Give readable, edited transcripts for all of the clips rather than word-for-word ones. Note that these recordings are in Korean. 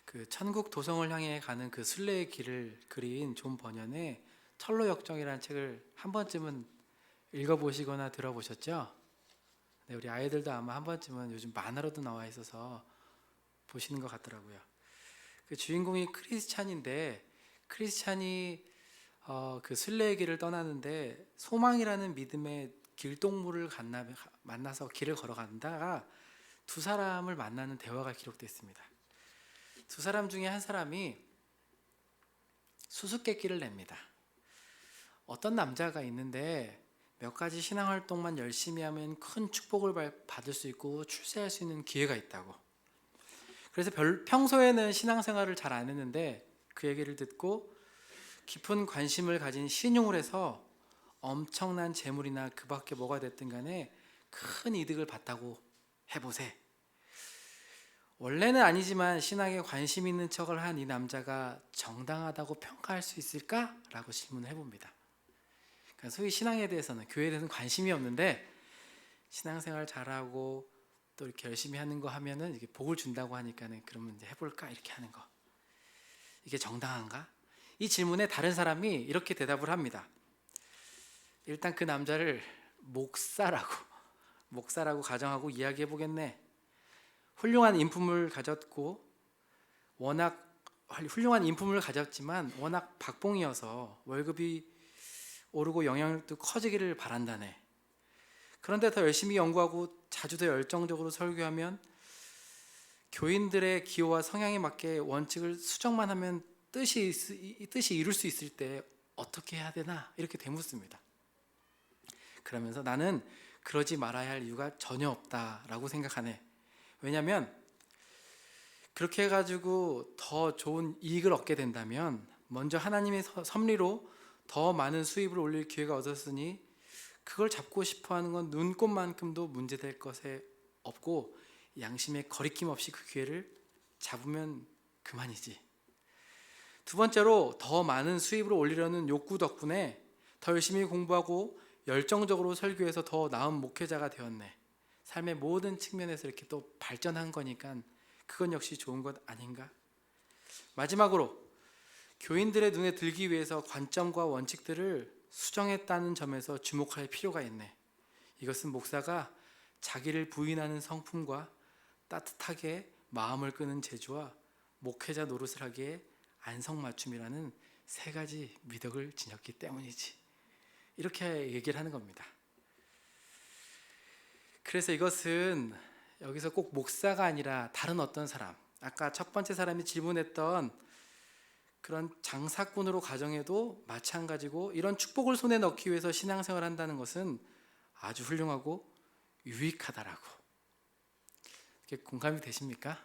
그 천국 도성을 향해 가는 그 순례의 길을 그린 존 버년의 철로 역정이라는 책을 한 번쯤은 읽어보시거나 들어보셨죠? 네, 우리 아이들도 아마 한 번쯤은 요즘 만화로도 나와 있어서 보시는 것 같더라고요. 그 주인공이 크리스찬인데 크리스찬이 그 순례의 길을 떠나는데 소망이라는 믿음의 길동무를 만나서 길을 걸어간다가 두 사람을 만나는 대화가 기록되어 있습니다. 두 사람 중에 한 사람이 수수께끼를 냅니다. 어떤 남자가 있는데 몇 가지 신앙활동만 열심히 하면 큰 축복을 받을 수 있고 출세할 수 있는 기회가 있다고. 그래서 평소에는 신앙생활을 잘 안 했는데 그 얘기를 듣고 깊은 관심을 가진 신용을 해서 엄청난 재물이나 그 밖에 뭐가 됐든 간에 큰 이득을 봤다고 해보세. 원래는 아니지만 신앙에 관심 있는 척을 한 이 남자가 정당하다고 평가할 수 있을까? 라고 질문을 해봅니다. 그러니까 소위 신앙에 대해서는, 교회에 대해서는 관심이 없는데 신앙생활 잘하고 또 이렇게 열심히 하는 거 하면은 이게 복을 준다고 하니까는 그러면 이제 해볼까? 이렇게 하는 거. 이게 정당한가? 이 질문에 다른 사람이 이렇게 대답을 합니다. 일단 그 남자를 목사라고 가정하고 이야기해 보겠네. 훌륭한 인품을 가졌고 워낙 훌륭한 인품을 가졌지만 워낙 박봉이어서 월급이 오르고 영향력도 커지기를 바란다네. 그런데 더 열심히 연구하고 자주 더 열정적으로 설교하면 교인들의 기호와 성향에 맞게 원칙을 수정만 하면 뜻이 이룰 수 있을 때 어떻게 해야 되나? 이렇게 되묻습니다. 그러면서 나는 그러지 말아야 할 이유가 전혀 없다라고 생각하네. 왜냐하면 그렇게 해가지고 더 좋은 이익을 얻게 된다면 먼저 하나님의 섭리로 더 많은 수입을 올릴 기회가 얻었으니 그걸 잡고 싶어하는 건 눈꽃만큼도 문제될 것에 없고 양심에 거리낌 없이 그 기회를 잡으면 그만이지. 두 번째로 더 많은 수입을 올리려는 욕구 덕분에 더 열심히 공부하고 열정적으로 설교해서 더 나은 목회자가 되었네. 삶의 모든 측면에서 이렇게 또 발전한 거니까 그건 역시 좋은 것 아닌가? 마지막으로 교인들의 눈에 들기 위해서 관점과 원칙들을 수정했다는 점에서 주목할 필요가 있네. 이것은 목사가 자기를 부인하는 성품과 따뜻하게 마음을 끄는 재주와 목회자 노릇을 하기에 안성맞춤이라는 세 가지 미덕을 지녔기 때문이지. 이렇게 얘기를 하는 겁니다. 그래서 이것은 여기서 꼭 목사가 아니라 다른 어떤 사람, 아까 첫 번째 사람이 질문했던 그런 장사꾼으로 가정해도 마찬가지고, 이런 축복을 손에 넣기 위해서 신앙생활을 한다는 것은 아주 훌륭하고 유익하다라고. 이렇게 공감이 되십니까?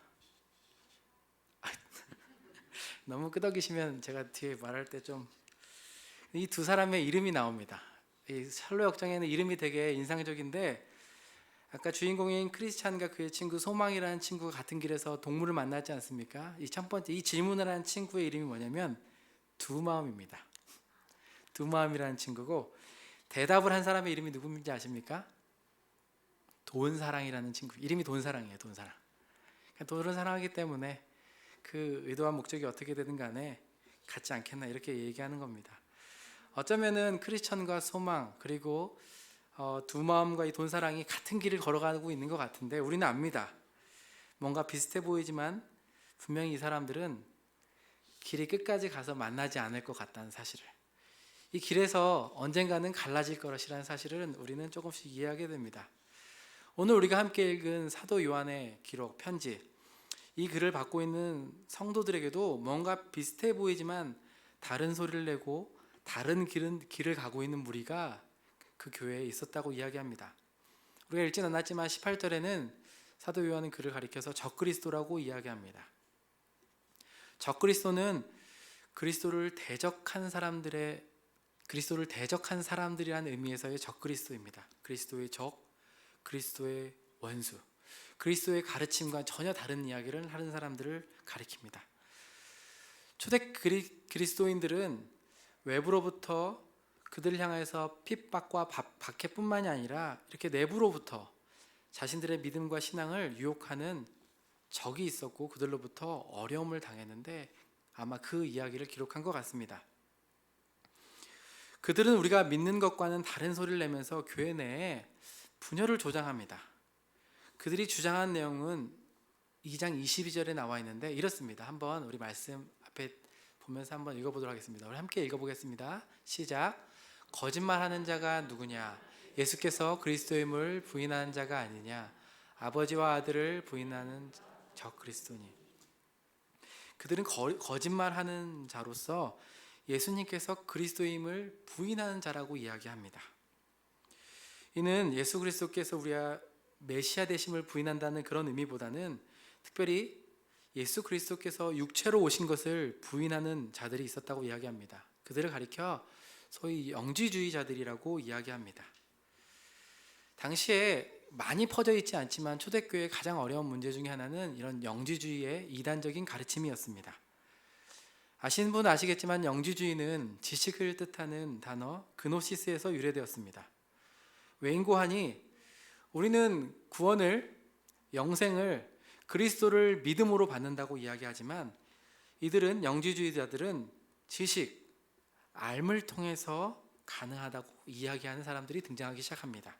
너무 끄덕이시면 제가 뒤에 말할 때 좀, 이 두 사람의 이름이 나옵니다. 이 샬로 역정에는 이름이 되게 인상적인데, 아까 주인공인 크리스찬과 그의 친구 소망이라는 친구가 같은 길에서 동물을 만나지 않습니까? 이 첫 번째, 이 질문을 한 친구의 이름이 뭐냐면 두마음입니다. 두마음이라는 친구고, 대답을 한 사람의 이름이 누구인지 아십니까? 돈사랑이라는 친구. 이름이 돈사랑이에요. 돈사랑. 돈을 사랑하기 때문에 그 의도한 목적이 어떻게 되든 간에 같지 않겠나, 이렇게 얘기하는 겁니다. 어쩌면은 크리스천과 소망, 그리고 두 마음과 이 돈사랑이 같은 길을 걸어가고 있는 것 같은데, 우리는 압니다. 뭔가 비슷해 보이지만 분명히 이 사람들은 길이 끝까지 가서 만나지 않을 것 같다는 사실을, 이 길에서 언젠가는 갈라질 것이라는 사실은 우리는 조금씩 이해하게 됩니다. 오늘 우리가 함께 읽은 사도 요한의 기록, 편지, 이 글을 받고 있는 성도들에게도 뭔가 비슷해 보이지만 다른 소리를 내고 다른 길을 가고 있는 무리가 그 교회에 있었다고 이야기합니다. 우리가 읽진 않았지만 18절에는 사도 요한은 그를 가리켜서 적그리스도라고 이야기합니다. 적그리스도는 그리스도를 대적한 사람들이라는 의미에서의 적그리스도입니다. 그리스도의 적, 그리스도의 원수, 그리스도의 가르침과 전혀 다른 이야기를 하는 사람들을 가리킵니다. 초대 그리스도인들은 외부로부터 그들을 향해서 핍박과 박해뿐만이 아니라 이렇게 내부로부터 자신들의 믿음과 신앙을 유혹하는 적이 있었고 그들로부터 어려움을 당했는데 아마 그 이야기를 기록한 것 같습니다. 그들은 우리가 믿는 것과는 다른 소리를 내면서 교회 내에 분열을 조장합니다. 그들이 주장한 내용은 2장 22절에 나와 있는데 이렇습니다. 한번 우리 말씀 앞에 보면서 한번 읽어보도록 하겠습니다. 우리 함께 읽어보겠습니다. 시작. 거짓말하는 자가 누구냐? 예수께서 그리스도임을 부인하는 자가 아니냐? 아버지와 아들을 부인하는 적 그리스도니. 그들은 거짓말하는 자로서 예수님께서 그리스도임을 부인하는 자라고 이야기합니다. 이는 예수 그리스도께서 우리가 메시아 되심을 부인한다는 그런 의미보다는 특별히 예수 그리스도께서 육체로 오신 것을 부인하는 자들이 있었다고 이야기합니다. 그들을 가리켜 소위 영지주의자들이라고 이야기합니다. 당시에 많이 퍼져 있지 않지만 초대교회의 가장 어려운 문제 중에 하나는 이런 영지주의의 이단적인 가르침이었습니다. 아시는 분 아시겠지만 영지주의는 지식을 뜻하는 단어 그노시스에서 유래되었습니다. 웨인고한이 우리는 구원을, 영생을 그리스도를 믿음으로 받는다고 이야기하지만 이들은, 영지주의자들은 지식, 알을 통해서 가능하다고 이야기하는 사람들이 등장하기 시작합니다.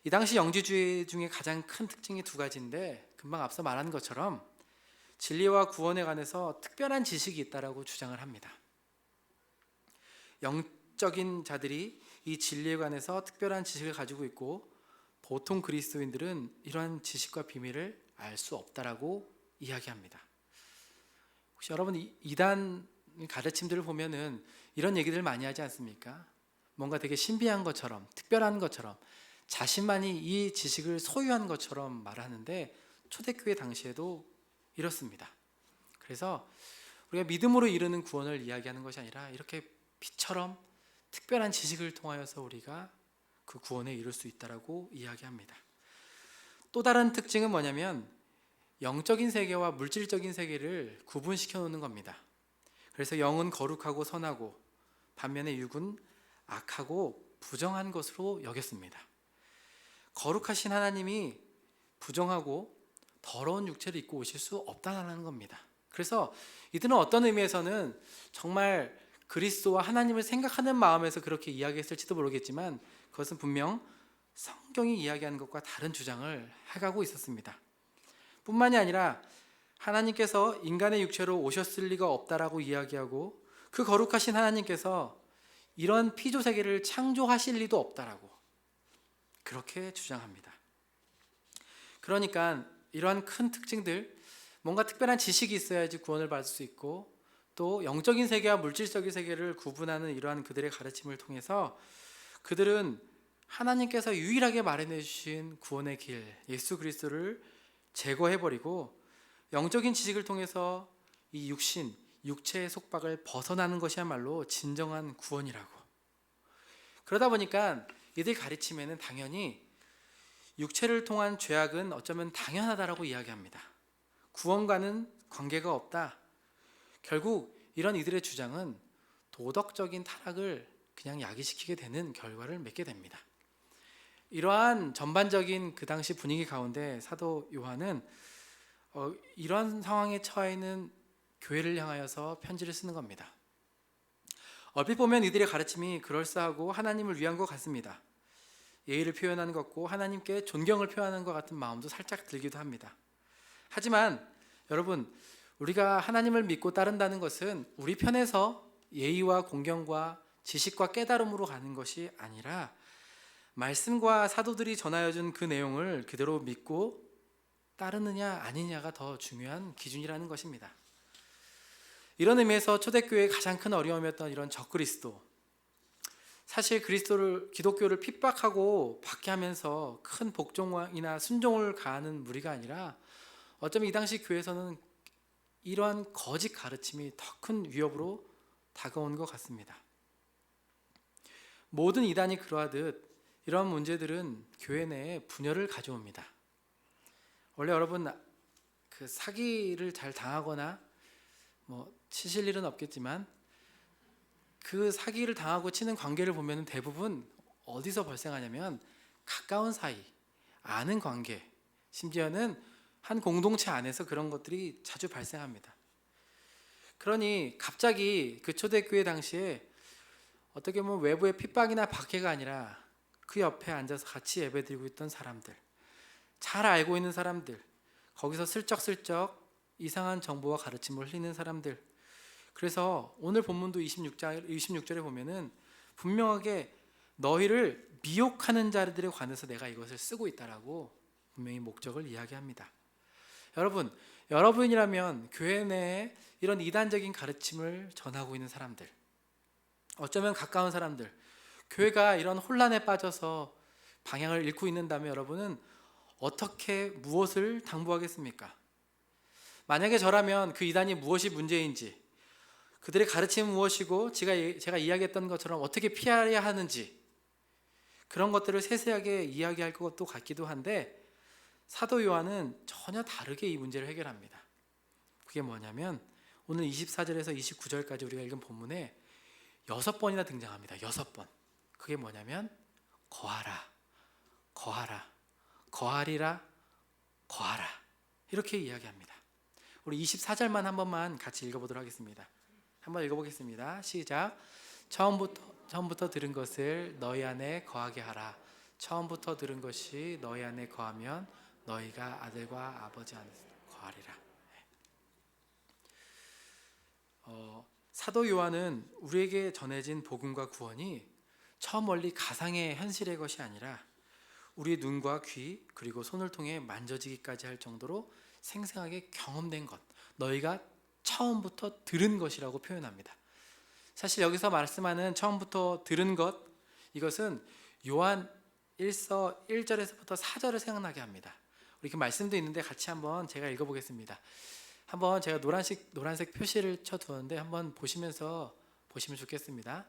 이 당시 영지주의 중에 가장 큰 특징이 두 가지인데 금방 앞서 말한 것처럼 진리와 구원에 관해서 특별한 지식이 있다라고 주장을 합니다. 영적인 자들이 이 진리에 관해서 특별한 지식을 가지고 있고 보통 그리스도인들은 이러한 지식과 비밀을 알 수 없다라고 이야기합니다. 혹시 여러분 이단 가르침들을 보면은 이런 얘기들 많이 하지 않습니까? 뭔가 되게 신비한 것처럼, 특별한 것처럼, 자신만이 이 지식을 소유한 것처럼 말하는데 초대교회 당시에도 이렇습니다. 그래서 우리가 믿음으로 이루는 구원을 이야기하는 것이 아니라 이렇게 빛처럼 특별한 지식을 통하여서 우리가 그 구원에 이룰 수 있다라고 이야기합니다. 또 다른 특징은 뭐냐면 영적인 세계와 물질적인 세계를 구분시켜 놓는 겁니다. 그래서 영은 거룩하고 선하고 반면에 육은 악하고 부정한 것으로 여겼습니다. 거룩하신 하나님이 부정하고 더러운 육체를 입고 오실 수 없다는 겁니다. 그래서 이들은 어떤 의미에서는 정말 그리스도와 하나님을 생각하는 마음에서 그렇게 이야기했을지도 모르겠지만 그것은 분명 성경이 이야기하는 것과 다른 주장을 해가고 있었습니다. 뿐만이 아니라 하나님께서 인간의 육체로 오셨을 리가 없다라고 이야기하고 그 거룩하신 하나님께서 이런 피조 세계를 창조하실 리도 없다라고 그렇게 주장합니다. 그러니까 이러한 큰 특징들, 뭔가 특별한 지식이 있어야지 구원을 받을 수 있고 또 영적인 세계와 물질적인 세계를 구분하는 이러한 그들의 가르침을 통해서 그들은 하나님께서 유일하게 마련해 주신 구원의 길, 예수 그리스도를 제거해버리고 영적인 지식을 통해서 이 육신, 육체의 속박을 벗어나는 것이야말로 진정한 구원이라고. 그러다 보니까 이들 가르침에는 당연히 육체를 통한 죄악은 어쩌면 당연하다라고 이야기합니다. 구원과는 관계가 없다. 결국 이런 이들의 주장은 도덕적인 타락을 그냥 야기시키게 되는 결과를 맺게 됩니다. 이러한 전반적인 그 당시 분위기 가운데 사도 요한은 이런 상황에 처해 있는 교회를 향하여서 편지를 쓰는 겁니다. 얼핏 보면 이들의 가르침이 그럴싸하고 하나님을 위한 것 같습니다. 예의를 표현하는 것고 하나님께 존경을 표현하는 것 같은 마음도 살짝 들기도 합니다. 하지만 여러분, 우리가 하나님을 믿고 따른다는 것은 우리 편에서 예의와 공경과 지식과 깨달음으로 가는 것이 아니라 말씀과 사도들이 전하여준 그 내용을 그대로 믿고 따르느냐 아니냐가 더 중요한 기준이라는 것입니다. 이런 의미에서 초대교회의 가장 큰 어려움이었던 이런 적그리스도, 사실 기독교를 핍박하고 박해하면서 큰 복종이나 순종을 가하는 무리가 아니라 어쩌면 이 당시 교회에서는 이러한 거짓 가르침이 더 큰 위협으로 다가온 것 같습니다. 모든 이단이 그러하듯 이러한 문제들은 교회 내에 분열을 가져옵니다. 원래 여러분 그 사기를 잘 당하거나 치실 일은 없겠지만 그 사기를 당하고 치는 관계를 보면 대부분 어디서 발생하냐면 가까운 사이, 아는 관계, 심지어는 한 공동체 안에서 그런 것들이 자주 발생합니다. 그러니 갑자기 그 초대교회 당시에 어떻게 보면 외부의 핍박이나 박해가 아니라 그 옆에 앉아서 같이 예배드리고 있던 사람들, 잘 알고 있는 사람들, 거기서 슬쩍슬쩍 이상한 정보와 가르침을 흘리는 사람들. 그래서 오늘 본문도 26절에 보면은 분명하게 너희를 미혹하는 자들에 관해서 내가 이것을 쓰고 있다라고 분명히 목적을 이야기합니다. 여러분이라면 교회 내에 이런 이단적인 가르침을 전하고 있는 사람들, 어쩌면 가까운 사람들, 교회가 이런 혼란에 빠져서 방향을 잃고 있는다면 여러분은 어떻게 무엇을 당부하겠습니까? 만약에 저라면 그 이단이 무엇이 문제인지, 그들의 가르침은 무엇이고 제가 이야기했던 것처럼 어떻게 피해야 하는지 그런 것들을 세세하게 이야기할 것도 같기도 한데, 사도 요한은 전혀 다르게 이 문제를 해결합니다. 그게 뭐냐면 오늘 24절에서 29절까지 우리가 읽은 본문에 6번이나 등장합니다. 6번. 그게 뭐냐면 거하라, 거하라, 거하리라, 거하라, 이렇게 이야기합니다. 우리 24절만 한 번만 같이 읽어보도록 하겠습니다. 한번 읽어보겠습니다. 시작. 처음부터 들은 것을 너희 안에 거하게 하라. 처음부터 들은 것이 너희 안에 거하면 너희가 아들과 아버지 안에 거하리라. 사도 요한은 우리에게 전해진 복음과 구원이 저 멀리 가상의 현실의 것이 아니라 우리의 눈과 귀 그리고 손을 통해 만져지기까지 할 정도로 생생하게 경험된 것, 너희가 처음부터 들은 것이라고 표현합니다. 사실 여기서 말씀하는 처음부터 들은 것, 이것은 요한 1서 1절에서부터 4절을 생각나게 합니다. 우리 그 말씀도 있는데 같이 한번 제가 읽어보겠습니다. 한번 제가 노란색 표시를 쳐두었는데 한번 보시면 좋겠습니다.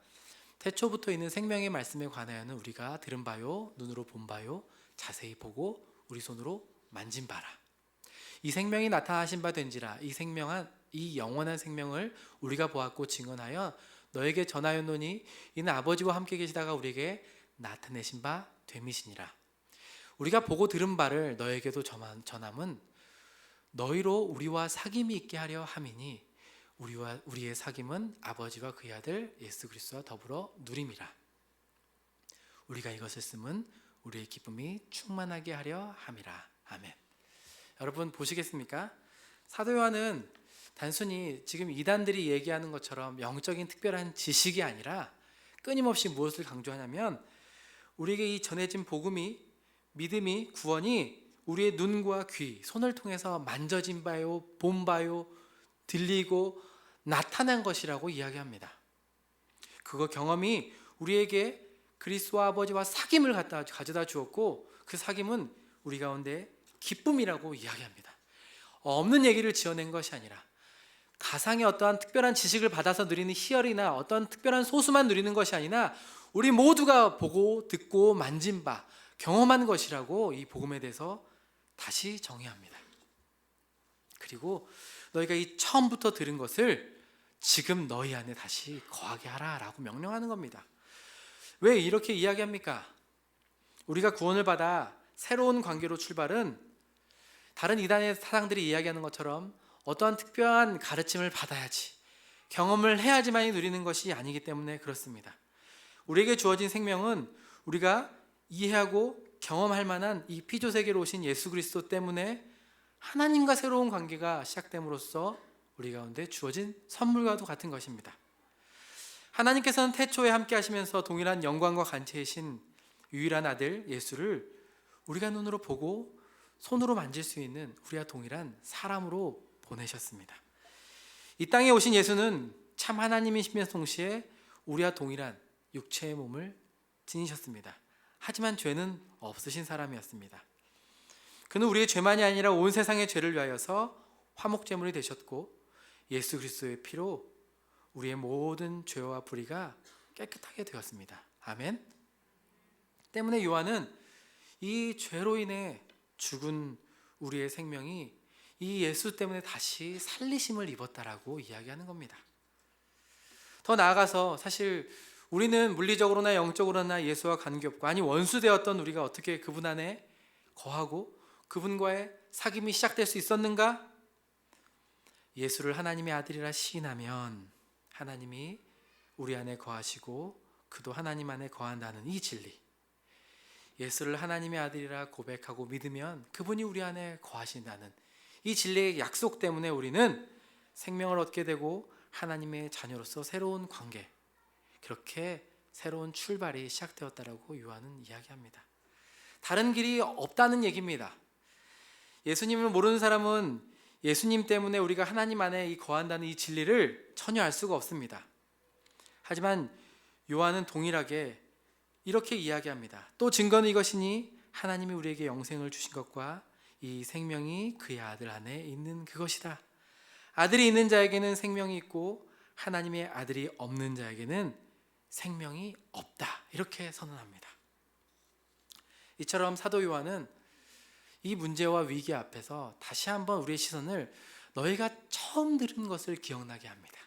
태초부터 있는 생명의 말씀에 관하여는 우리가 들은 바요, 눈으로 본 바요, 자세히 보고 우리 손으로 만진 바라. 이 생명이 나타나신 바 된지라. 이 영원한 생명을 우리가 보았고 증언하여 너에게 전하였노니 이는 아버지와 함께 계시다가 우리에게 나타내신 바 됨이시니라. 우리가 보고 들은 바를 너에게도 전함은 너희로 우리와 사귐이 있게 하려 함이니 우리의 사귐은 아버지와 그의 아들 예수 그리스도와 더불어 누림이라. 우리가 이것을 쓰면 우리의 기쁨이 충만하게 하려 함이라. 아멘. 여러분 보시겠습니까? 사도 요한은 단순히 지금 이단들이 얘기하는 것처럼 영적인 특별한 지식이 아니라 끊임없이 무엇을 강조하냐면 우리에게 이 전해진 복음이, 믿음이, 구원이 우리의 눈과 귀, 손을 통해서 만져진 바요, 본 바요, 들리고 나타난 것이라고 이야기합니다. 그거 경험이 우리에게 그리스도와 아버지와 사귐을 가져다 주었고 그 사귐은 우리 가운데 기쁨이라고 이야기합니다. 없는 얘기를 지어낸 것이 아니라 가상의 어떠한 특별한 지식을 받아서 누리는 희열이나 어떤 특별한 소수만 누리는 것이 아니라 우리 모두가 보고 듣고 만진 바, 경험한 것이라고 이 복음에 대해서 다시 정의합니다. 그리고 너희가 이 처음부터 들은 것을 지금 너희 안에 다시 거하게 하라라고 명령하는 겁니다. 왜 이렇게 이야기합니까? 우리가 구원을 받아 새로운 관계로 출발은 다른 이단의 사상들이 이야기하는 것처럼 어떠한 특별한 가르침을 받아야지, 경험을 해야지만이 누리는 것이 아니기 때문에 그렇습니다. 우리에게 주어진 생명은 우리가 이해하고 경험할 만한 이 피조세계로 오신 예수 그리스도 때문에 하나님과 새로운 관계가 시작됨으로써 우리 가운데 주어진 선물과도 같은 것입니다. 하나님께서는 태초에 함께 하시면서 동일한 영광과 간체이신 유일한 아들 예수를 우리가 눈으로 보고 손으로 만질 수 있는 우리와 동일한 사람으로 보내셨습니다. 이 땅에 오신 예수는 참 하나님이시면서 동시에 우리와 동일한 육체의 몸을 지니셨습니다. 하지만 죄는 없으신 사람이었습니다. 그는 우리의 죄만이 아니라 온 세상의 죄를 위하여서 화목제물이 되셨고 예수 그리스도의 피로 우리의 모든 죄와 불의가 깨끗하게 되었습니다. 아멘. 때문에 요한은 이 죄로 인해 죽은 우리의 생명이 이 예수 때문에 다시 살리심을 입었다라고 이야기하는 겁니다. 더 나아가서 사실 우리는 물리적으로나 영적으로나 예수와 관계없고, 아니 원수되었던 우리가 어떻게 그분 안에 거하고 그분과의 사귐이 시작될 수 있었는가? 예수를 하나님의 아들이라 시인하면 하나님이 우리 안에 거하시고 그도 하나님 안에 거한다는 이 진리, 예수를 하나님의 아들이라 고백하고 믿으면 그분이 우리 안에 거하신다는 이 진리의 약속 때문에 우리는 생명을 얻게 되고 하나님의 자녀로서 새로운 관계, 그렇게 새로운 출발이 시작되었다라고 요한은 이야기합니다. 다른 길이 없다는 얘기입니다. 예수님을 모르는 사람은 예수님 때문에 우리가 하나님 안에 거한다는 이 진리를 전혀 알 수가 없습니다. 하지만 요한은 동일하게 이렇게 이야기합니다. 또 증거는 이것이니 하나님이 우리에게 영생을 주신 것과 이 생명이 그의 아들 안에 있는 그것이다. 아들이 있는 자에게는 생명이 있고 하나님의 아들이 없는 자에게는 생명이 없다. 이렇게 선언합니다. 이처럼 사도 요한은 이 문제와 위기 앞에서 다시 한번 우리의 시선을 너희가 처음 들은 것을 기억나게 합니다.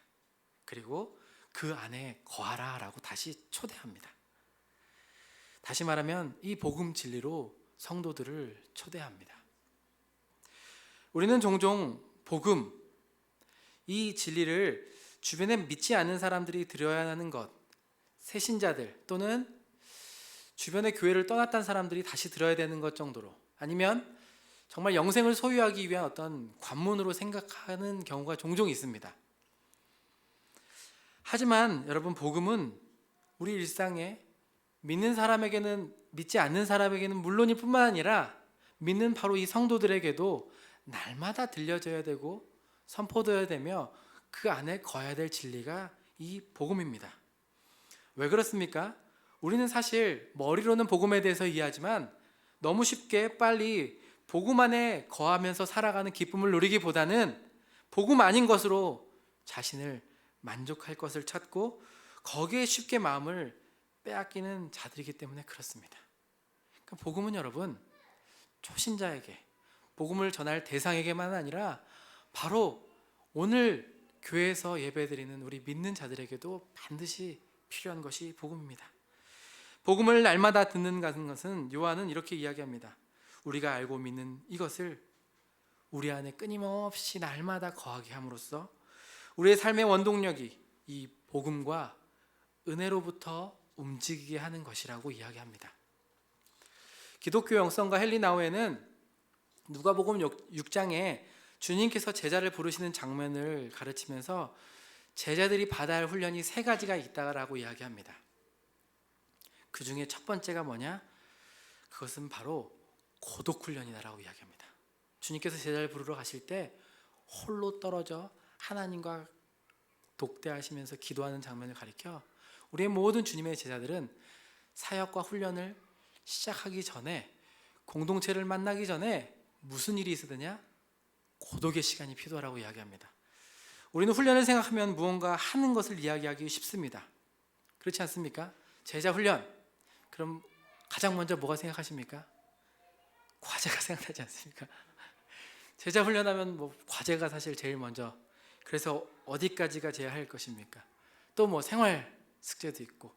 그리고 그 안에 거하라 라고 다시 초대합니다. 다시 말하면 이 복음 진리로 성도들을 초대합니다. 우리는 종종 복음, 이 진리를 주변에 믿지 않는 사람들이 들어야 하는 것, 새신자들 또는 주변의 교회를 떠났다는 사람들이 다시 들어야 되는 것 정도로, 아니면 정말 영생을 소유하기 위한 어떤 관문으로 생각하는 경우가 종종 있습니다. 하지만 여러분, 복음은 우리 일상에 믿는 사람에게는, 믿지 않는 사람에게는 물론일 뿐만 아니라 믿는 바로 이 성도들에게도 날마다 들려져야 되고 선포되어야 되며 그 안에 거해야 될 진리가 이 복음입니다. 왜 그렇습니까? 우리는 사실 머리로는 복음에 대해서 이해하지만 너무 쉽게 빨리 복음 안에 거하면서 살아가는 기쁨을 누리기보다는 복음 아닌 것으로 자신을 만족할 것을 찾고 거기에 쉽게 마음을 빼앗기는 자들이기 때문에 그렇습니다. 그러니까 복음은 여러분, 초신자에게, 복음을 전할 대상에게만 아니라 바로 오늘 교회에서 예배드리는 우리 믿는 자들에게도 반드시 필요한 것이 복음입니다. 복음을 날마다 듣는 것은 요한은 이렇게 이야기합니다. 우리가 알고 믿는 이것을 우리 안에 끊임없이 날마다 거하게 함으로써 우리의 삶의 원동력이 이 복음과 은혜로부터 움직이게 하는 것이라고 이야기합니다. 기독교 영성가 헨리 나우에는 누가복음 6장에 주님께서 제자를 부르시는 장면을 가르치면서 제자들이 받아야 할 훈련이 3가지가 있다라고 이야기합니다. 그 중에 첫 번째가 뭐냐? 그것은 바로 고독 훈련이다라고 이야기합니다. 주님께서 제자를 부르러 가실 때 홀로 떨어져 하나님과 독대하시면서 기도하는 장면을 가리켜 우리의 모든 주님의 제자들은 사역과 훈련을 시작하기 전에, 공동체를 만나기 전에 무슨 일이 있어야 되냐? 고독의 시간이 필요하다고 이야기합니다. 우리는 훈련을 생각하면 무언가 하는 것을 이야기하기 쉽습니다. 그렇지 않습니까? 제자 훈련, 그럼 가장 먼저 뭐가 생각하십니까? 과제가 생각나지 않습니까? 제자 훈련하면 과제가 사실 제일 먼저. 그래서 어디까지가 제야 할 것입니까? 또 생활 숙제도 있고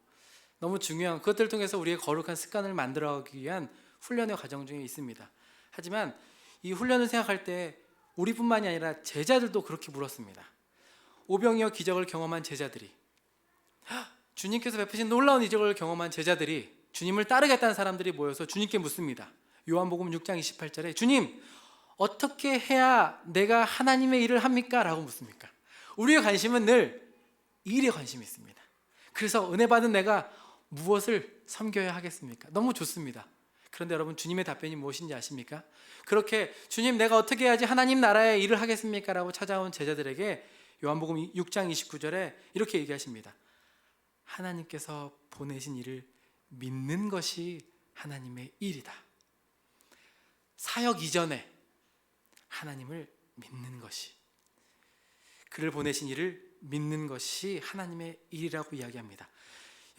너무 중요한 그것들을 통해서 우리의 거룩한 습관을 만들어가기 위한 훈련의 과정 중에 있습니다. 하지만 이 훈련을 생각할 때 우리뿐만이 아니라 제자들도 그렇게 물었습니다. 오병이어 기적을 경험한 제자들이, 주님께서 베푸신 놀라운 이적을 경험한 제자들이, 주님을 따르겠다는 사람들이 모여서 주님께 묻습니다. 요한복음 6장 28절에 주님, 어떻게 해야 내가 하나님의 일을 합니까? 라고 묻습니까? 우리의 관심은 늘 일에 관심이 있습니다. 그래서 은혜 받은 내가 무엇을 섬겨야 하겠습니까? 너무 좋습니다. 그런데 여러분, 주님의 답변이 무엇인지 아십니까? 그렇게 주님, 내가 어떻게 해야지 하나님 나라의 일을 하겠습니까? 라고 찾아온 제자들에게 요한복음 6장 29절에 이렇게 얘기하십니다. 하나님께서 보내신 일을 믿는 것이 하나님의 일이다. 사역 이전에 하나님을 믿는 것이, 그를 보내신 일을 믿는 것이 하나님의 일이라고 이야기합니다.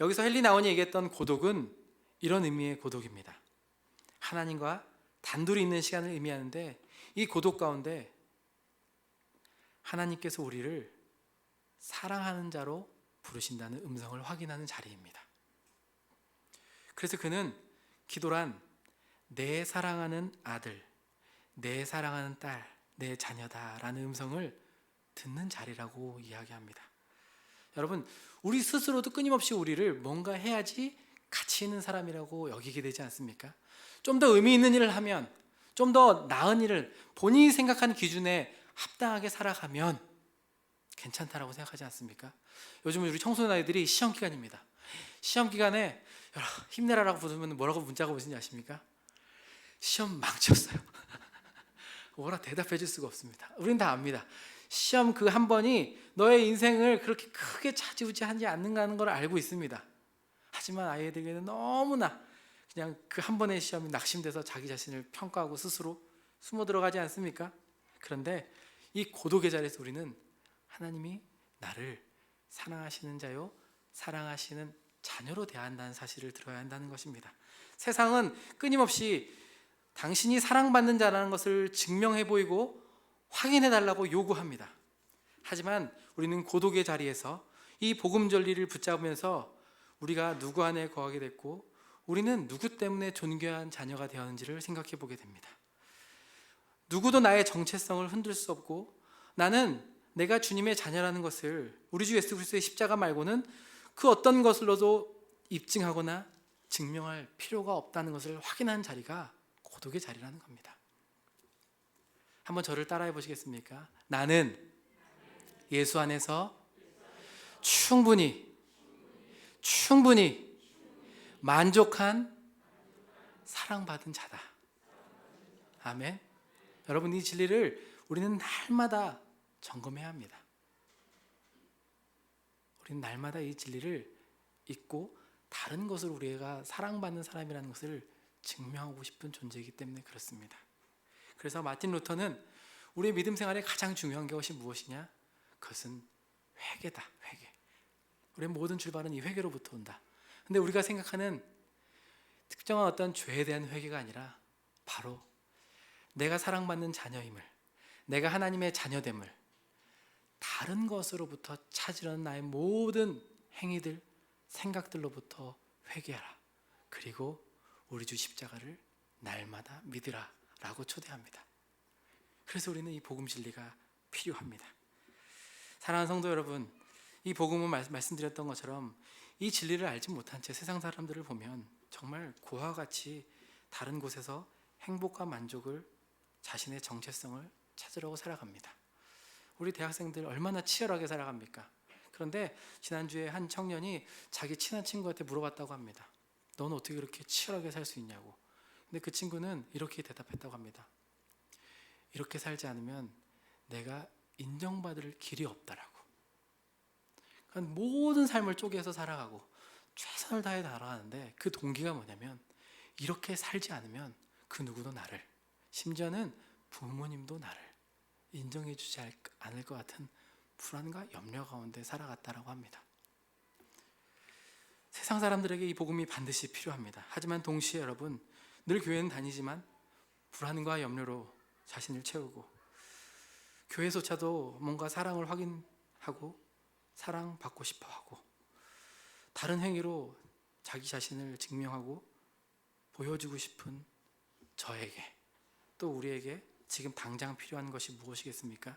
여기서 헨리 나운이 얘기했던 고독은 이런 의미의 고독입니다. 하나님과 단둘이 있는 시간을 의미하는데, 이 고독 가운데 하나님께서 우리를 사랑하는 자로 부르신다는 음성을 확인하는 자리입니다. 그래서 그는 기도란 내 사랑하는 아들, 내 사랑하는 딸, 내 자녀다라는 음성을 듣는 자리라고 이야기합니다. 여러분, 우리 스스로도 끊임없이 우리를 뭔가 해야지 가치 있는 사람이라고 여기게 되지 않습니까? 좀 더 의미 있는 일을 하면, 좀 더 나은 일을 본인이 생각하는 기준에 합당하게 살아가면 괜찮다라고 생각하지 않습니까? 요즘은 우리 청소년 아이들이 시험 기간입니다. 시험 기간에 힘내라라고 부르면 뭐라고 문자가 오신지 아십니까? 시험 망쳤어요. 뭐라 대답해 줄 수가 없습니다. 우린 다 압니다. 시험 그 한 번이 너의 인생을 그렇게 크게 차지우지하지 않는다는 걸 알고 있습니다. 하지만 아이들에게는 너무나 그냥 그 한 번의 시험이 낙심돼서 자기 자신을 평가하고 스스로 숨어 들어가지 않습니까? 그런데 이 고독의 자리에서 우리는 하나님이 나를 사랑하시는 자요, 사랑하시는 자녀로 대한다는 사실을 들어야 한다는 것입니다. 세상은 끊임없이 당신이 사랑받는 자라는 것을 증명해 보이고 확인해 달라고 요구합니다. 하지만 우리는 고독의 자리에서 이 복음 전리를 붙잡으면서 우리가 누구 안에 거하게 됐고 우리는 누구 때문에 존귀한 자녀가 되었는지를 생각해 보게 됩니다. 누구도 나의 정체성을 흔들 수 없고 나는 내가 주님의 자녀라는 것을 우리 주 예수 그리스도의 십자가 말고는 그 어떤 것으로도 입증하거나 증명할 필요가 없다는 것을 확인한 자리가 고독의 자리라는 겁니다. 한번 저를 따라해 보시겠습니까? 나는 예수 안에서 충분히 만족한 사랑받은 자다. 아멘. 여러분, 이 진리를 우리는 날마다 점검해야 합니다. 우리는 날마다 이 진리를 잊고 다른 것으로 우리가 사랑받는 사람이라는 것을 증명하고 싶은 존재이기 때문에 그렇습니다. 그래서 마틴 루터는 우리의 믿음 생활에 가장 중요한 것이 무엇이냐? 그것은 회개다. 회개. 우리의 모든 출발은 이 회개로부터 온다. 근데 우리가 생각하는 특정한 어떤 죄에 대한 회개가 아니라 바로 내가 사랑받는 자녀임을, 내가 하나님의 자녀됨을 다른 것으로부터 찾으려는 나의 모든 행위들, 생각들로부터 회개하라. 그리고 우리 주 십자가를 날마다 믿으라 라고 초대합니다. 그래서 우리는 이 복음 진리가 필요합니다. 사랑하는 성도 여러분, 이 복음은 말씀드렸던 것처럼 이 진리를 알지 못한 채 세상 사람들을 보면 정말 고와 같이 다른 곳에서 행복과 만족을, 자신의 정체성을 찾으려고 살아갑니다. 우리 대학생들 얼마나 치열하게 살아갑니까? 그런데 지난주에 한 청년이 자기 친한 친구한테 물어봤다고 합니다. 너는 어떻게 그렇게 치열하게 살 수 있냐고. 근데 그 친구는 이렇게 대답했다고 합니다. 이렇게 살지 않으면 내가 인정받을 길이 없다라고. 그러니까 모든 삶을 쪼개서 살아가고 최선을 다해 살아가는데 그 동기가 뭐냐면 이렇게 살지 않으면 그 누구도 나를, 심지어는 부모님도 나를 인정해 주지 않을 것 같은 불안과 염려 가운데 살아갔다라고 합니다. 세상 사람들에게 이 복음이 반드시 필요합니다. 하지만 동시에 여러분, 늘 교회는 다니지만 불안과 염려로 자신을 채우고 교회조차도 뭔가 사랑을 확인하고 사랑받고 싶어하고 다른 행위로 자기 자신을 증명하고 보여주고 싶은 저에게, 또 우리에게 지금 당장 필요한 것이 무엇이겠습니까?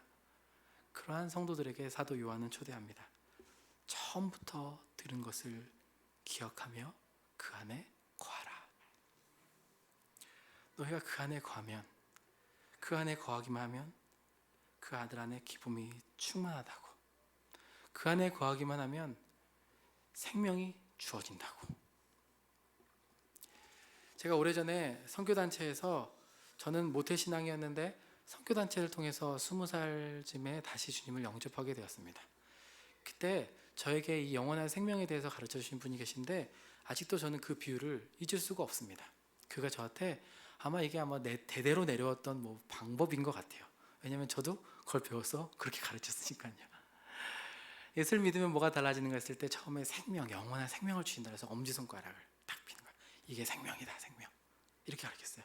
그러한 성도들에게 사도 요한은 초대합니다. 처음부터 들은 것을 기억하며 그 안에 거하라. 너희가 그 안에 거하면, 그 안에 거하기만 하면 그 아들 안에 기쁨이 충만하다고. 그 안에 거하기만 하면 생명이 주어진다고. 제가 오래전에 선교단체에서, 저는 모태신앙이었는데 선교단체를 통해서 20살쯤에 다시 주님을 영접하게 되었습니다. 그때 저에게 이 영원한 생명에 대해서 가르쳐 주신 분이 계신데 아직도 저는 그 비유를 잊을 수가 없습니다. 그가 저한테 이게 대대로 내려왔던 방법인 것 같아요. 왜냐하면 저도 그걸 배워서 그렇게 가르쳤으니까요. 예수를 믿으면 뭐가 달라지는가 했을 때 처음에 생명, 영원한 생명을 주신다 해서 엄지손가락을 딱 피는 거예요. 이게 생명이다, 생명. 이렇게 가르쳤어요.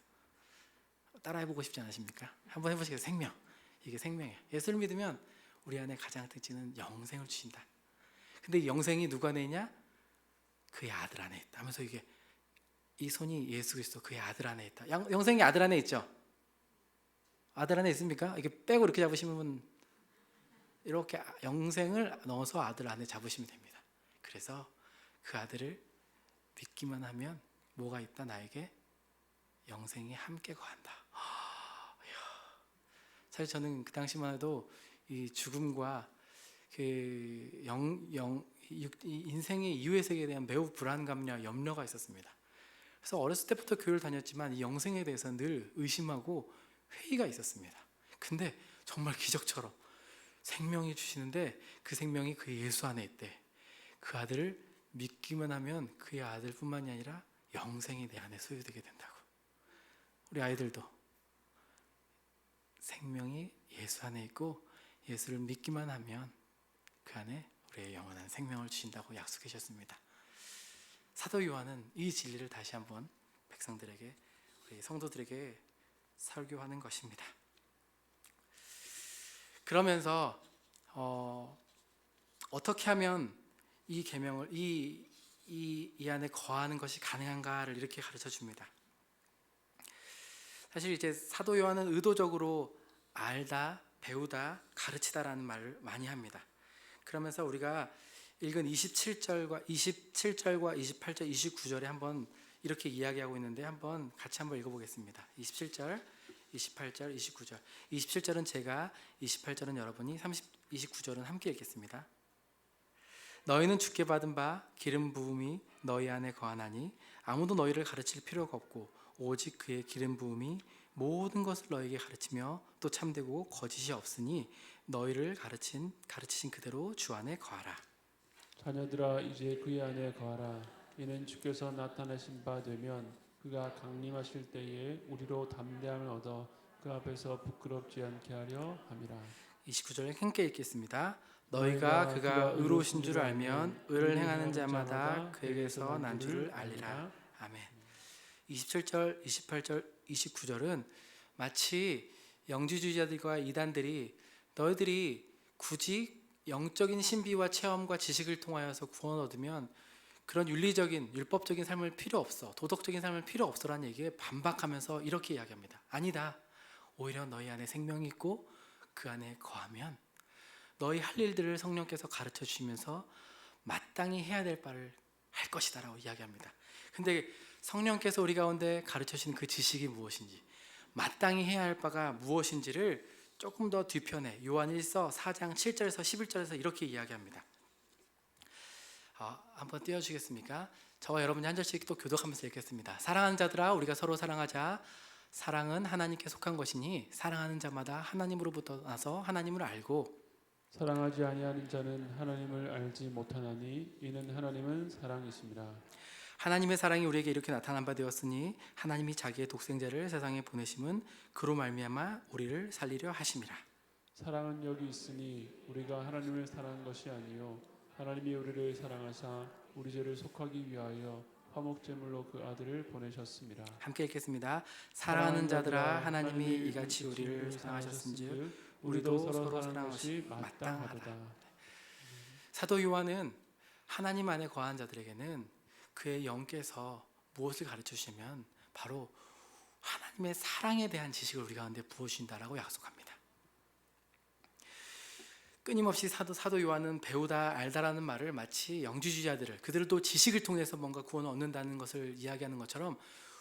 따라해보고 싶지 않으십니까? 한번 해보시겠어요? 생명. 이게 생명이에요. 예수를 믿으면 우리 안에 가장 특징은 영생을 주신다. 근데 이 영생이 누구 안에 있냐? 그의 아들 안에 있다 하면서 이 손이 예수 그리스도 그의 아들 안에 있다. 영생이 아들 안에 있죠? 아들 안에 있습니까? 이렇게 빼고 이렇게 잡으시면 이렇게 영생을 넣어서 아들 안에 잡으시면 됩니다. 그래서 그 아들을 믿기만 하면 뭐가 있다? 나에게 영생이 함께 거한다. 사실 저는 그 당시만 해도 이 죽음과 그 이 인생의 이후의 세계에 대한 매우 불안감과 염려가 있었습니다. 그래서 어렸을 때부터 교회를 다녔지만 이 영생에 대해서 늘 의심하고 회의가 있었습니다. 근데 정말 기적처럼 생명이 주시는데 그 생명이 그 예수 안에 있대. 그 아들을 믿기만 하면 그의 아들뿐만이 아니라 영생이 내 안에 소유되게 된다고. 우리 아이들도 생명이 예수 안에 있고 예수를 믿기만 하면 그 안에 우리의 영원한 생명을 주신다고 약속해 주셨습니다. 사도 요한은 이 진리를 다시 한번 백성들에게, 우리 성도들에게 설교하는 것입니다. 그러면서 어떻게 하면 이 계명을 이 안에 거하는 것이 가능한가를 이렇게 가르쳐 줍니다. 사실 이제 사도 요한은 의도적으로 알다, 배우다, 가르치다라는 말을 많이 합니다. 그러면서 우리가 읽은 27절과 28절, 29절에 한번 이렇게 이야기하고 있는데 한번 같이 한번 읽어보겠습니다. 27절, 28절, 29절. 27절은 제가, 28절은 여러분이, 29절은 함께 읽겠습니다. 너희는 주께 받은 바 기름 부음이 너희 안에 거하나니 아무도 너희를 가르칠 필요가 없고 오직 그의 기름 부음이 모든 것을 너희에게 가르치며 또 참되고 거짓이 없으니 너희를 가르치신 그대로 주 안에 거하라. 자녀들아 이제 그의 안에 거하라. 이는 주께서 나타내신 바 되면 그가 강림하실 때에 우리로 담대함을 얻어 그 앞에서 부끄럽지 않게 하려 함이라. 29절에 함께 읽겠습니다. 너희가 그가 의로우신 줄 알면 의를 행하는 자마다 그에게서 난 줄을 알리라. 아멘. 27절, 28절, 29절은 마치 영지주의자들과 이단들이 너희들이 굳이 영적인 신비와 체험과 지식을 통하여서 구원 얻으면 그런 윤리적인 율법적인 삶을 필요 없어, 도덕적인 삶을 필요 없어라는 얘기에 반박하면서 이렇게 이야기합니다. 아니다. 오히려 너희 안에 생명이 있고 그 안에 거하면 너희 할 일들을 성령께서 가르쳐 주시면서 마땅히 해야 될 바를 할 것이다 라고 이야기합니다. 근데 성령께서 우리 가운데 가르쳐 주신 그 지식이 무엇인지, 마땅히 해야 할 바가 무엇인지를 조금 더 뒤편에 요한 1서 4장 7절에서 11절에서 이렇게 이야기합니다. 한번 띄워주시겠습니까? 저와 여러분이 한 절씩 또 교독하면서 읽겠습니다. 사랑하는 자들아 우리가 서로 사랑하자. 사랑은 하나님께 속한 것이니 사랑하는 자마다 하나님으로부터 나서 하나님을 알고 사랑하지 아니하는 자는 하나님을 알지 못하나니 이는 하나님은 사랑이심이라. 하나님의 사랑이 우리에게 이렇게 나타난 바 되었으니 하나님이 자기의 독생자를 세상에 보내심은 그로 말미암아 우리를 살리려 하심이라. 사랑은 여기 있으니 우리가 하나님을 사랑한 것이 아니요 하나님이 우리를 사랑하사 우리 죄를 속하기 위하여 화목제물로 그 아들을 보내셨습니다. 함께 읽겠습니다. 사랑하는 자들아 하나님이 이같이 우리를 사랑하셨은즉 우리도 서로 사랑하는 것이 마땅하다. 사도 요한은 하나님 안에 거한 자들에게는 그의 영께서 무엇을 가르쳐 주시면 바로 하나님의 사랑에 대한 지식을 우리 가운데 부어주신다라고 약속합니다. 끊임없이 사도 요한은 배우다 알다라는 말을 마치 영지주의자들을, 그들도 지식을 통해서 뭔가 구원을 얻는다는 것을 이야기하는 것처럼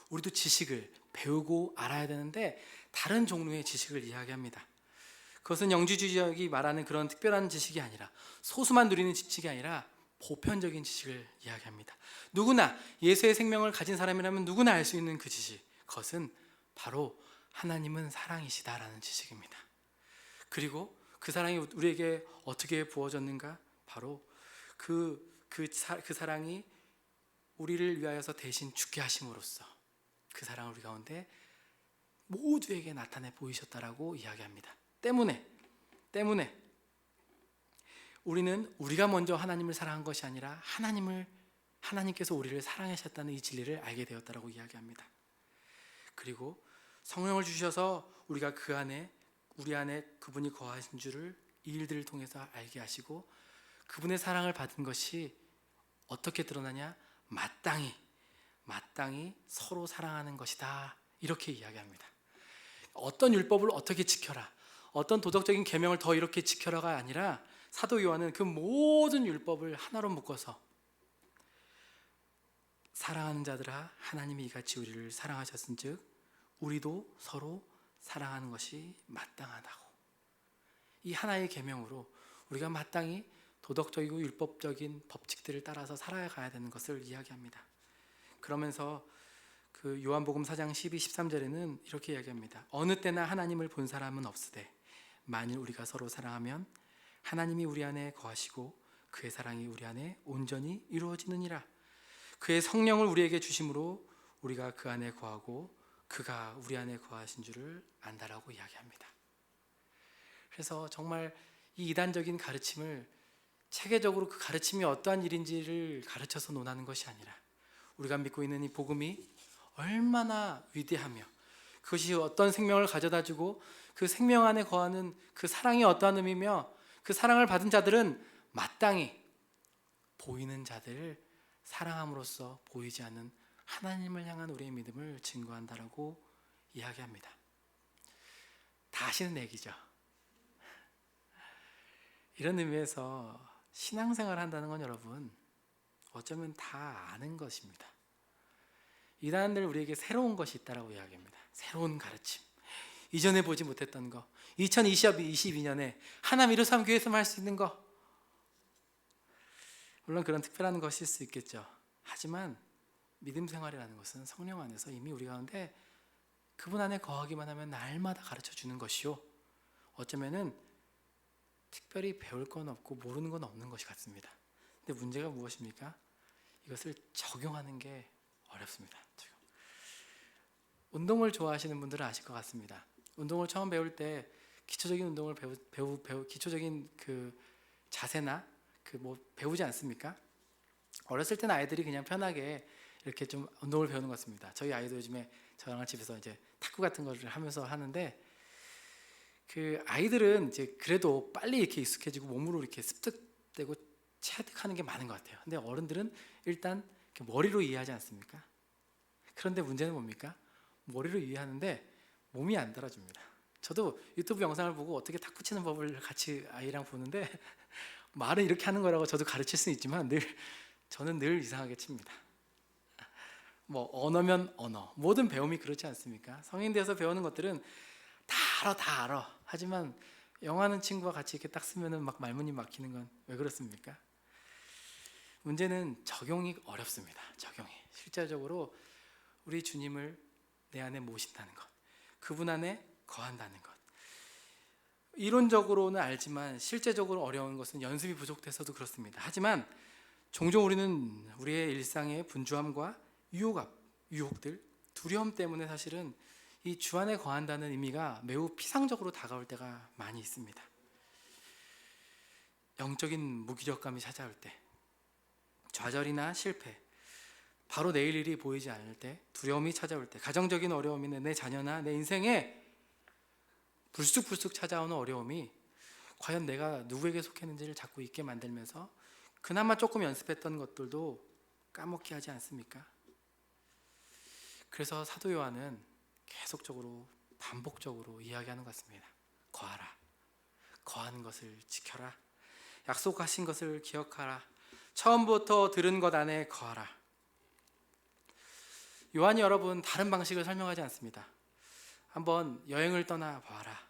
우리도 지식을 배우고 알아야 되는데 다른 종류의 지식을 이야기합니다. 그것은 영지주의자가 말하는 그런 특별한 지식이 아니라, 소수만 누리는 지식이 아니라 보편적인 지식을 이야기합니다. 누구나 예수의 생명을 가진 사람이라면 누구나 알 수 있는 그 지식, 그것은 바로 하나님은 사랑이시다라는 지식입니다. 그리고 그 사랑이 우리에게 어떻게 부어졌는가? 바로 그 사랑이 우리를 위하여서 대신 죽게 하심으로써 그 사랑을 우리 가운데 모두에게 나타내 보이셨다라고 이야기합니다. 때문에 우리는 우리가 먼저 하나님을 사랑한 것이 아니라 하나님께서 우리를 사랑하셨다는 이 진리를 알게 되었다라고 이야기합니다. 그리고 성령을 주셔서 우리가 우리 안에 그분이 거하신 줄을 이 일들을 통해서 알게 하시고 그분의 사랑을 받은 것이 어떻게 드러나냐? 마땅히 서로 사랑하는 것이다. 이렇게 이야기합니다. 어떤 율법을 어떻게 지켜라, 어떤 도덕적인 계명을 더 이렇게 지켜라가 아니라 사도 요한은 그 모든 율법을 하나로 묶어서 사랑하는 자들아 하나님이 이같이 우리를 사랑하셨은즉 우리도 서로 사랑하는 것이 마땅하다고, 이 하나의 계명으로 우리가 마땅히 도덕적이고 율법적인 법칙들을 따라서 살아가야 되는 것을 이야기합니다. 그러면서 그 요한복음 4장 12, 13절에는 이렇게 이야기합니다. 어느 때나 하나님을 본 사람은 없으되 만일 우리가 서로 사랑하면 하나님이 우리 안에 거하시고 그의 사랑이 우리 안에 온전히 이루어지느니라. 그의 성령을 우리에게 주심으로 우리가 그 안에 거하고 그가 우리 안에 거하신 줄을 안다라고 이야기합니다. 그래서 정말 이 이단적인 가르침을 체계적으로 그 가르침이 어떠한 일인지를 가르쳐서 논하는 것이 아니라 우리가 믿고 있는 이 복음이 얼마나 위대하며 그것이 어떤 생명을 가져다주고 그 생명 안에 거하는 그 사랑이 어떠한 의미며 그 사랑을 받은 자들은 마땅히 보이는 자들을 사랑함으로써 보이지 않는 하나님을 향한 우리의 믿음을 증거한다라고 이야기합니다. 다 아시는 얘기죠. 이런 의미에서 신앙생활을 한다는 건 여러분 어쩌면 다 아는 것입니다. 이단들 우리에게 새로운 것이 있다라고 이야기합니다. 새로운 가르침, 이전에 보지 못했던 거, 2022년에 하나님 이루삼 교회에서만 할 수 있는 거, 물론 그런 특별한 것일 수 있겠죠. 하지만 믿음 생활이라는 것은 성령 안에서 이미 우리 가운데 그분 안에 거하기만 하면 날마다 가르쳐 주는 것이요, 어쩌면은 특별히 배울 건 없고 모르는 건 없는 것이 같습니다. 근데 문제가 무엇입니까? 이것을 적용하는 게 어렵습니다. 운동을 좋아하시는 분들은 아실 것 같습니다. 운동을 처음 배울 때 기초적인 운동을 기초적인 그 자세나 배우지 않습니까? 어렸을 때는 아이들이 그냥 편하게 이렇게 좀 운동을 배우는 것 같습니다. 저희 아이도 요즘에 저랑 집에서 이제 탁구 같은 거를 하면서 하는데, 그 아이들은 이제 그래도 빨리 이렇게 익숙해지고 몸으로 이렇게 습득되고 체득하는 게 많은 것 같아요. 근데 어른들은 일단 머리로 이해하지 않습니까? 그런데 문제는 뭡니까? 머리로 이해하는데 몸이 안 따라줍니다. 저도 유튜브 영상을 보고 어떻게 탁구 치는 법을 같이 아이랑 보는데 말은 이렇게 하는 거라고 저도 가르칠 수는 있지만 저는 늘 이상하게 칩니다. 언어면 언어, 모든 배움이 그렇지 않습니까? 성인 돼서 배우는 것들은 다 알아. 하지만 영어하는 친구와 같이 이렇게 딱 쓰면은 막 말문이 막히는 건 왜 그렇습니까? 문제는 적용이 어렵습니다. 적용이 실제적으로 우리 주님을 내 안에 모신다는 것, 그분 안에 거한다는 것, 이론적으로는 알지만 실제적으로 어려운 것은 연습이 부족돼서도 그렇습니다. 하지만 종종 우리는 우리의 일상의 분주함과 유혹들, 두려움 때문에 사실은 이 주 안에 거한다는 의미가 매우 피상적으로 다가올 때가 많이 있습니다. 영적인 무기력감이 찾아올 때, 좌절이나 실패, 바로 내일 일이 보이지 않을 때, 두려움이 찾아올 때, 가정적인 어려움이나 내 자녀나 내 인생에 불쑥 찾아오는 어려움이 과연 내가 누구에게 속했는지를 자꾸 잊게 만들면서 그나마 조금 연습했던 것들도 까먹게 하지 않습니까? 그래서 사도 요한은 계속적으로 반복적으로 이야기하는 것 같습니다. 거하라, 거하는 것을 지켜라, 약속하신 것을 기억하라, 처음부터 들은 것 안에 거하라. 요한이 여러분 다른 방식을 설명하지 않습니다. 한번 여행을 떠나 봐라,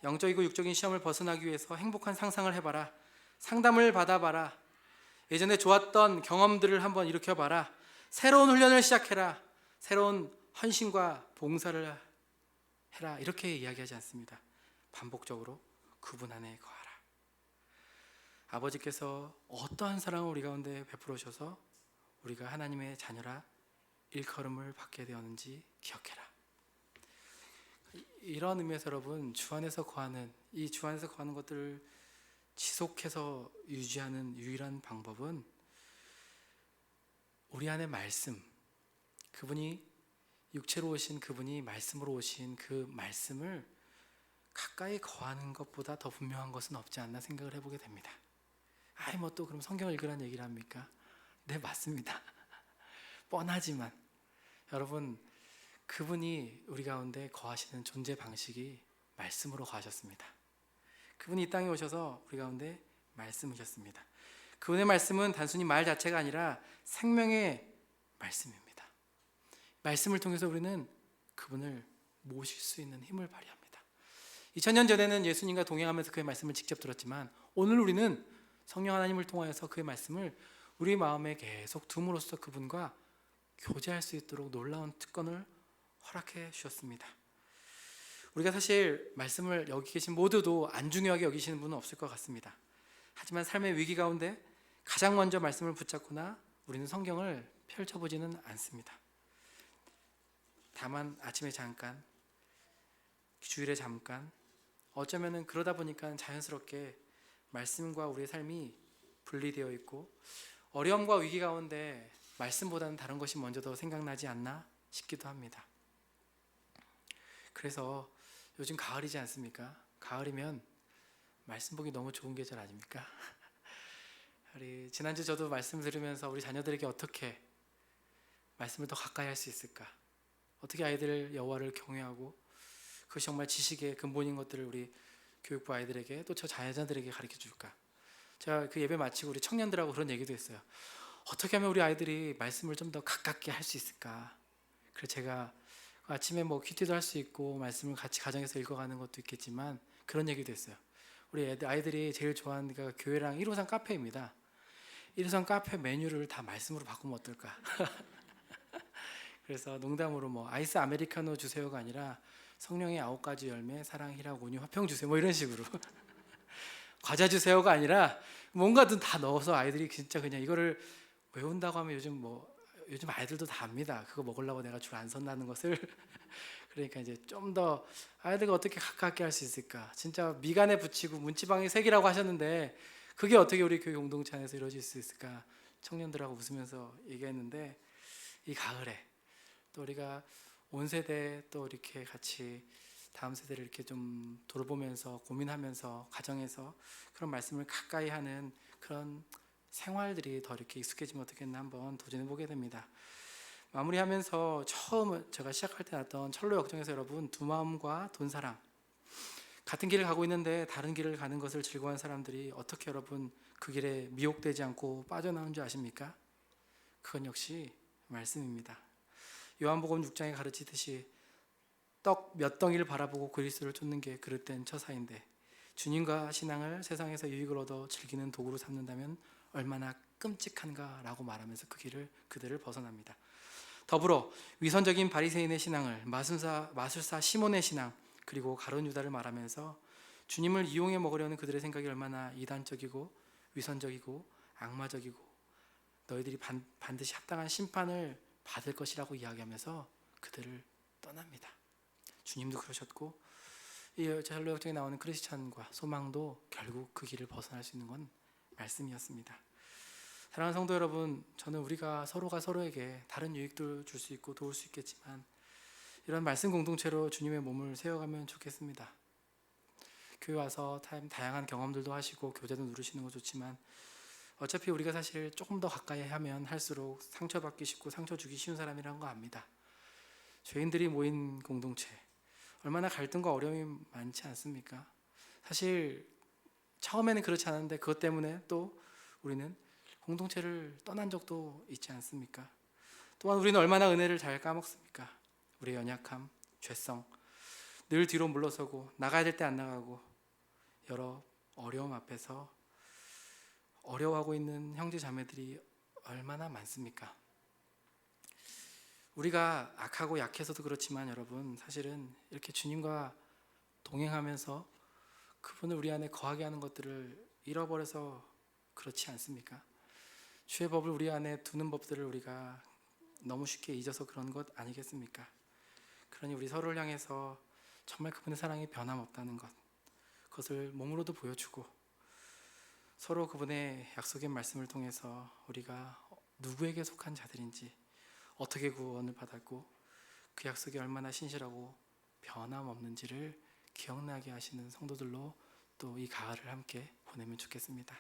영적이고 육적인 시험을 벗어나기 위해서 행복한 상상을 해봐라, 상담을 받아봐라, 예전에 좋았던 경험들을 한번 일으켜봐라, 새로운 훈련을 시작해라, 새로운 헌신과 봉사를 해라, 이렇게 이야기하지 않습니다. 반복적으로 그분 안에 거하라. 아버지께서 어떠한 사랑을 우리 가운데 베풀어 주셔서 우리가 하나님의 자녀라 일컬음을 받게 되었는지 기억해라. 이런 의미에서 여러분 주 안에서 거하는, 이 주 안에서 거하는 것들을 지속해서 유지하는 유일한 방법은 우리 안에 말씀, 그분이 육체로 오신 그분이 말씀으로 오신 그 말씀을 가까이 거하는 것보다 더 분명한 것은 없지 않나 생각을 해보게 됩니다. 또 그럼 성경을 읽으라는 얘기를 합니까? 네, 맞습니다. 뻔하지만 여러분 그분이 우리 가운데 거하시는 존재 방식이 말씀으로 거하셨습니다. 그분이 이 땅에 오셔서 우리 가운데 말씀이셨습니다. 그분의 말씀은 단순히 말 자체가 아니라 생명의 말씀입니다. 말씀을 통해서 우리는 그분을 모실 수 있는 힘을 발휘합니다. 2000년 전에는 예수님과 동행하면서 그의 말씀을 직접 들었지만 오늘 우리는 성령 하나님을 통하여서 그의 말씀을 우리 마음에 계속 둠으로써 그분과 교제할 수 있도록 놀라운 특권을 허락해 주셨습니다. 우리가 사실 말씀을 여기 계신 모두도 안 중요하게 여기시는 분은 없을 것 같습니다. 하지만 삶의 위기 가운데 가장 먼저 말씀을 붙잡거나 우리는 성경을 펼쳐보지는 않습니다. 다만 아침에 잠깐, 주일에 잠깐, 어쩌면은 그러다 보니까 자연스럽게 말씀과 우리의 삶이 분리되어 있고 어려움과 위기 가운데 말씀보다는 다른 것이 먼저 더 생각나지 않나 싶기도 합니다. 그래서 요즘 가을이지 않습니까? 가을이면 말씀 보기 너무 좋은 계절 아닙니까? 우리 지난주 저도 말씀 들으면서 우리 자녀들에게 어떻게 말씀을 더 가까이 할 수 있을까? 어떻게 아이들 여호와를 경외하고 그것이 정말 지식의 근본인 것들을 우리 교육부 아이들에게 또 저 자녀들에게 가르쳐 줄까? 제가 그 예배 마치고 우리 청년들하고 그런 얘기도 했어요. 어떻게 하면 우리 아이들이 말씀을 좀 더 가깝게 할 수 있을까? 그래서 제가 아침에 뭐 큐티도 할 수 있고 말씀을 같이 가정에서 읽어가는 것도 있겠지만 그런 얘기도 했어요. 우리 아이들이 제일 좋아하는 데가 교회랑 1호선 카페입니다. 1호선 카페 메뉴를 다 말씀으로 바꾸면 어떨까? 그래서 농담으로 뭐 아이스 아메리카노 주세요가 아니라 성령의 9가지 열매, 사랑, 희락, 온유, 화평 주세요 뭐 이런 식으로 과자 주세요가 아니라 뭔가든 다 넣어서 아이들이 진짜 그냥 이거를 외운다고 하면 요즘 아이들도 다 압니다. 그거 먹으려고 내가 줄 안 선다는 것을. 그러니까 이제 좀 더 아이들과 어떻게 가깝게 할 수 있을까? 진짜 미간에 붙이고 문지방에 새기라고 하셨는데 그게 어떻게 우리 교회 공동체 안에서 이루어질 수 있을까? 청년들하고 웃으면서 얘기했는데 이 가을에 또 우리가 온 세대 또 이렇게 같이 다음 세대를 이렇게 좀 돌보면서 고민하면서 가정에서 그런 말씀을 가까이 하는 그런 생활들이 더 이렇게 익숙해지면 어떻겠나 한번 도전해 보게 됩니다. 마무리하면서 처음 제가 시작할 때 났던 철로 역정에서 여러분 두 마음과 돈 사랑 같은 길을 가고 있는데 다른 길을 가는 것을 즐거워하는 사람들이 어떻게 여러분 그 길에 미혹되지 않고 빠져나온 줄 아십니까? 그건 역시 말씀입니다. 요한복음 6장에 가르치듯이 떡 몇 덩이를 바라보고 그리스도를 쫓는 게 그릇된 처사인데 주님과 신앙을 세상에서 유익을 얻어 즐기는 도구로 삼는다면 얼마나 끔찍한가라고 말하면서 그 길을 그들을 벗어납니다. 더불어 위선적인 바리새인의 신앙을 마술사 시몬의 신앙 그리고 가룟 유다를 말하면서 주님을 이용해 먹으려는 그들의 생각이 얼마나 이단적이고 위선적이고 악마적이고 너희들이 반드시 합당한 심판을 받을 것이라고 이야기하면서 그들을 떠납니다. 주님도 그러셨고 이 젤로 역정에 나오는 크리스찬과 소망도 결국 그 길을 벗어날 수 있는 건 말씀이었습니다. 사랑하는 성도 여러분, 저는 우리가 서로가 서로에게 다른 유익도 줄 수 있고 도울 수 있겠지만 이런 말씀 공동체로 주님의 몸을 세워가면 좋겠습니다. 교회 와서 다양한 경험들도 하시고 교제도 누르시는 거 좋지만 어차피 우리가 사실 조금 더 가까이 하면 할수록 상처받기 쉽고 상처 주기 쉬운 사람이라는 거 압니다. 죄인들이 모인 공동체 얼마나 갈등과 어려움이 많지 않습니까? 사실 처음에는 그렇지 않았는데 그것 때문에 또 우리는 공동체를 떠난 적도 있지 않습니까? 또한 우리는 얼마나 은혜를 잘 까먹습니까? 우리의 연약함, 죄성, 늘 뒤로 물러서고 나가야 될 때 안 나가고 여러 어려움 앞에서 어려워하고 있는 형제 자매들이 얼마나 많습니까? 우리가 악하고 약해서도 그렇지만 여러분 사실은 이렇게 주님과 동행하면서 그분을 우리 안에 거하게 하는 것들을 잃어버려서 그렇지 않습니까? 주의 법을 우리 안에 두는 법들을 우리가 너무 쉽게 잊어서 그런 것 아니겠습니까? 그러니 우리 서로를 향해서 정말 그분의 사랑이 변함없다는 것 그것을 몸으로도 보여주고 서로 그분의 약속의 말씀을 통해서 우리가 누구에게 속한 자들인지 어떻게 구원을 받았고 그 약속이 얼마나 신실하고 변함없는지를 기억나게 하시는 성도들로 또 이 가을을 함께 보내면 좋겠습니다.